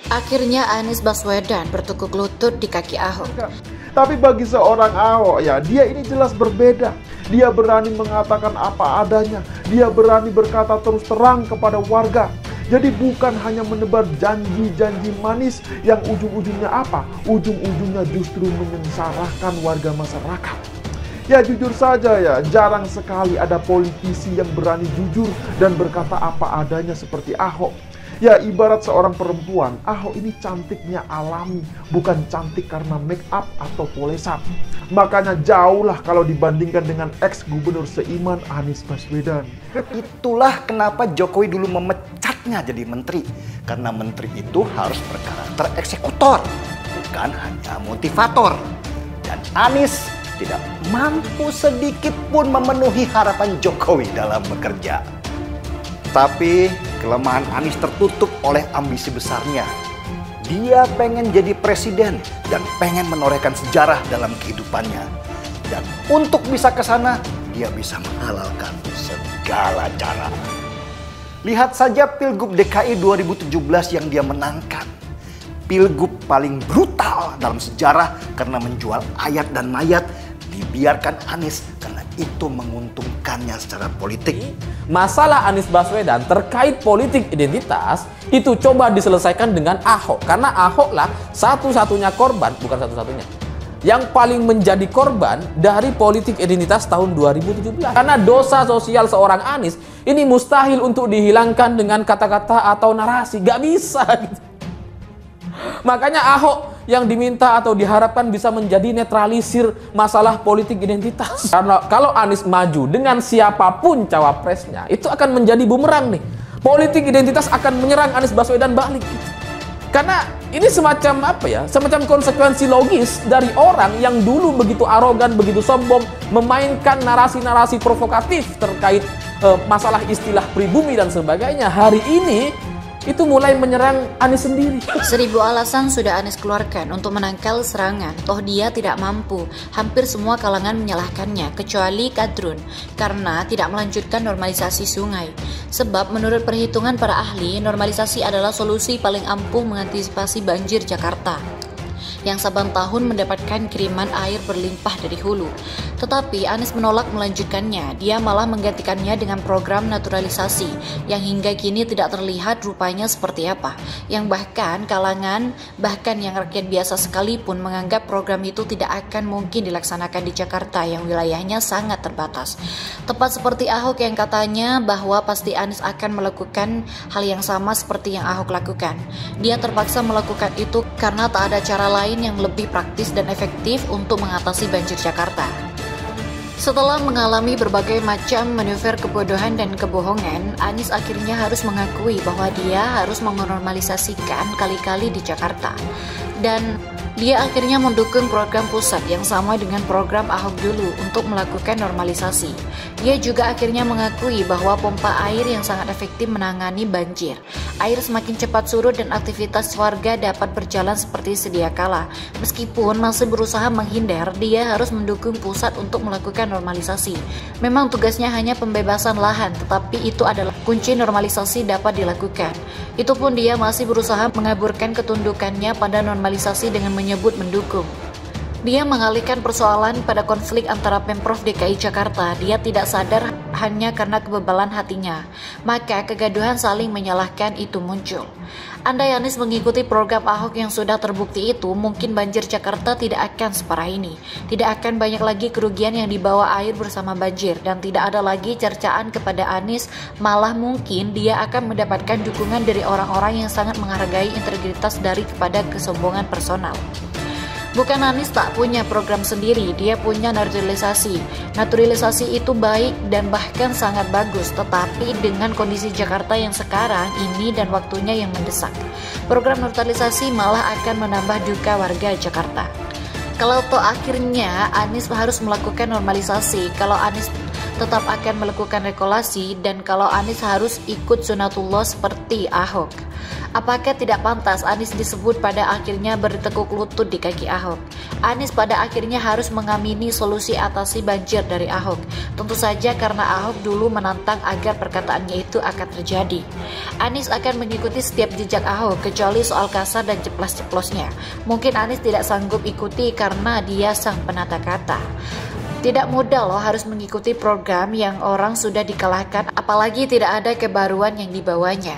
Akhirnya Anies Baswedan bertekuk lutut di kaki Ahok. Tapi bagi seorang Ahok ya, dia ini jelas berbeda. Dia berani mengatakan apa adanya. Dia berani berkata terus terang kepada warga. Jadi bukan hanya menebar janji-janji manis yang ujung-ujungnya apa? Ujung-ujungnya justru menyengsarakan warga masyarakat. Ya jujur saja ya, jarang sekali ada politisi yang berani jujur dan berkata apa adanya seperti Ahok. Ya ibarat seorang perempuan, Ahok ini cantiknya alami, bukan cantik karena make up atau polesan. Makanya jauhlah kalau dibandingkan dengan ex-gubernur seiman Anies Baswedan. Itulah kenapa Jokowi dulu memecatnya jadi menteri. Karena menteri itu harus berkarakter eksekutor, bukan hanya motivator. Dan Anies tidak mampu sedikit pun memenuhi harapan Jokowi dalam bekerja. Tapi kelemahan Anies tertutup oleh ambisi besarnya. Dia pengen jadi presiden dan pengen menorehkan sejarah dalam kehidupannya. Dan untuk bisa ke sana, dia bisa menghalalkan segala cara. Lihat saja Pilgub DKI 2017 yang dia menangkan. Pilgub paling brutal dalam sejarah karena menjual ayat dan mayat. Dibiarkan Anies karena itu menguntungkannya secara politik. Masalah Anies Baswedan terkait politik identitas itu coba diselesaikan dengan Ahok. Karena Ahok lah satu-satunya korban, bukan satu-satunya, yang paling menjadi korban dari politik identitas tahun 2017. Karena dosa sosial seorang Anies ini mustahil untuk dihilangkan dengan kata-kata atau narasi. Gak bisa gitu. Makanya Ahok yang diminta atau diharapkan bisa menjadi netralisir masalah politik identitas. Karena kalau Anies maju dengan siapapun cawapresnya, itu akan menjadi bumerang nih. Politik identitas akan menyerang Anies Baswedan balik gitu. Karena ini semacam apa ya? Semacam konsekuensi logis dari orang yang dulu begitu arogan, begitu sombong, memainkan narasi-narasi provokatif terkait masalah istilah pribumi dan sebagainya. Hari ini itu mulai menyerang Anies sendiri. 1000 alasan sudah Anies keluarkan untuk menangkal serangan. Toh dia tidak mampu. Hampir semua kalangan menyalahkannya, kecuali Kadrun, karena tidak melanjutkan normalisasi sungai. Sebab menurut perhitungan para ahli, normalisasi adalah solusi paling ampuh mengantisipasi banjir Jakarta yang saban tahun mendapatkan kiriman air berlimpah dari hulu. Tetapi Anies menolak melanjutkannya. Dia malah menggantikannya dengan program naturalisasi yang hingga kini tidak terlihat rupanya seperti apa. Yang bahkan yang rakyat biasa sekalipun menganggap program itu tidak akan mungkin dilaksanakan di Jakarta yang wilayahnya sangat terbatas. Tepat seperti Ahok yang katanya bahwa pasti Anies akan melakukan hal yang sama seperti yang Ahok lakukan. Dia terpaksa melakukan itu karena tak ada cara lain yang lebih praktis dan efektif untuk mengatasi banjir Jakarta. Setelah mengalami berbagai macam manuver kebodohan dan kebohongan, Anies akhirnya harus mengakui bahwa dia harus menormalisasikan kali-kali di Jakarta. Dan dia akhirnya mendukung program pusat yang sama dengan program Ahok dulu untuk melakukan normalisasi. Dia juga akhirnya mengakui bahwa pompa air yang sangat efektif menangani banjir. Air semakin cepat surut dan aktivitas warga dapat berjalan seperti sedia kala. Meskipun masih berusaha menghindar, dia harus mendukung pusat untuk melakukan normalisasi. Memang tugasnya hanya pembebasan lahan, tetapi itu adalah kunci normalisasi dapat dilakukan. Itu pun dia masih berusaha mengaburkan ketundukannya pada normalisasi dengan menyebut mendukung. Dia mengalihkan persoalan pada konflik antara Pemprov DKI Jakarta. Dia tidak sadar hanya karena kebebalan hatinya. Maka kegaduhan saling menyalahkan itu muncul. Andai Anies mengikuti program Ahok yang sudah terbukti itu, mungkin banjir Jakarta tidak akan separah ini. Tidak akan banyak lagi kerugian yang dibawa air bersama banjir, dan tidak ada lagi cercaan kepada Anies. Malah mungkin dia akan mendapatkan dukungan dari orang-orang yang sangat menghargai integritas dari kepada kesombongan personal. Bukan Anies tak punya program sendiri, dia punya naturalisasi. Naturalisasi itu baik dan bahkan sangat bagus, tetapi dengan kondisi Jakarta yang sekarang ini dan waktunya yang mendesak, program naturalisasi malah akan menambah duka warga Jakarta. Kalau toh akhirnya Anies harus melakukan normalisasi, kalau Anies tetap akan melakukan regulasi, dan kalau Anies harus ikut sunatullah seperti Ahok, Apakah tidak pantas Anies disebut pada akhirnya bertekuk lutut di kaki Ahok? Anies pada akhirnya harus mengamini solusi atasi banjir dari Ahok. Tentu saja karena Ahok dulu menantang agar perkataannya itu akan terjadi. Anies akan mengikuti setiap jejak Ahok kecuali soal kasar dan ceplas-ceplosnya. Mungkin Anies tidak sanggup ikuti karena dia sang penata kata. Tidak mudah loh harus mengikuti program yang orang sudah dikalahkan, apalagi tidak ada kebaruan yang dibawanya.